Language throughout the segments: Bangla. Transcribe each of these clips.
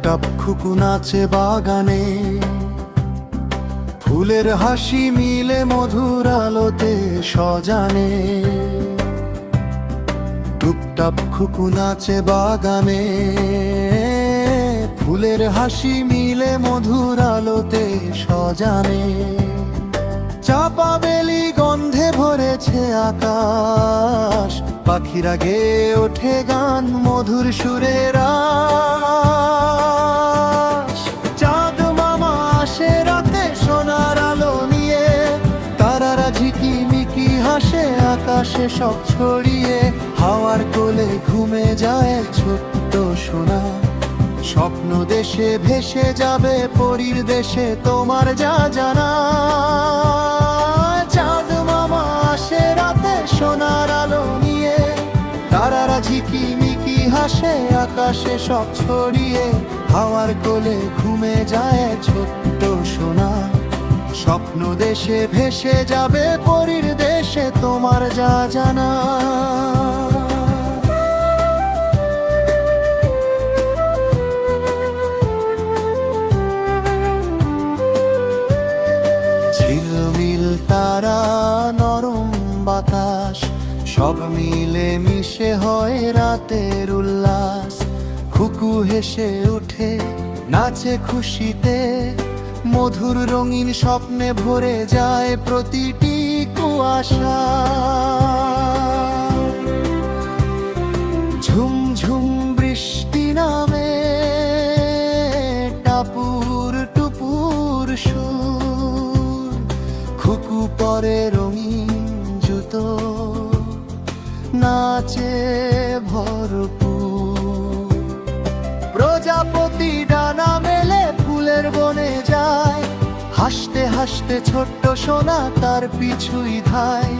টুপটাপ খুকু নাচে বাগানে, ফুলের হাসি মিলে মধুর আলোতে সজানে। টুপটাপ খুকু নাচে বাগানে, ফুলের হাসি মিলে মধুর আলোতে সজানে। চাপা বেলি গন্ধে ভরেছে আকাশ, পাখিরা গেয়ে ওঠে গান মধুর সুরের আশ। চাঁদ মামা আসে রাতে সোনার আলো নিয়ে, তারারা ঝিকিমিকি হাসে আকাশে সব ছড়িয়ে। হাওয়ার কোলে ঘুমে যায় ছোট্ট সোনা, স্বপ্ন দেশে ভেসে যাবে পরীর দেশে তোমার যা জানা। চাঁদ মামা আসে রাতে সোনার আলো নিয়ে, তারারা ঝিকিমিকি হাসে আকাশে সব ছড়িয়ে। হাওয়ার কোলে ঘুমে যায় ছোট্ট সোনা, স্বপ্ন দেশে ভেসে যাবে পরীর দেশে তোমার যা জানা। ঝিলমিল তারা নরম বাতাস, সব মিলে মিশে হয় রাতের উল্লাস। খুকু হেসে উঠে নাচে খুশিতে, মধুর রঙিন স্বপ্নে ভরে যায় প্রতিটি কুয়াশা। ঝুমঝুম বৃষ্টি নামে, টাপুর টুপুর সুর। খুকু পরে রঙিন জুতো, নাচে ভরপুর। প্রজাপতি ডানা মেলে ফুলের বনে যায়, হাসতে হাসতে ছোট্ট সোনা তার পিছুই ধায়।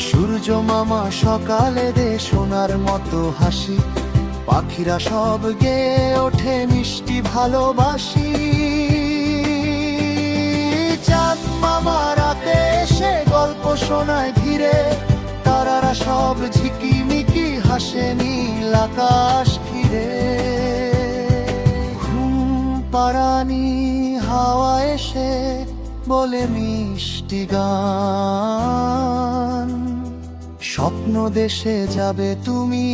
সূর্য মামা সকালে দে সোনার মতো হাসি, পাখিরা সব গেয়ে ওঠে মিষ্টি ভালোবাসি। চাঁদ মামা রাতে এসে গল্প শোনায় ধীরে, তারারা সব ঝিকিমিকি হাসে নীল আকাশ ঘিরে। ঘুম পাড়ানি হাওয়া এসে বলে মিষ্টি গান, স্বপ্ন দেশে যাবে তুমি,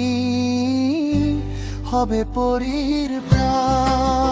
হবে পরীর প্রাণ।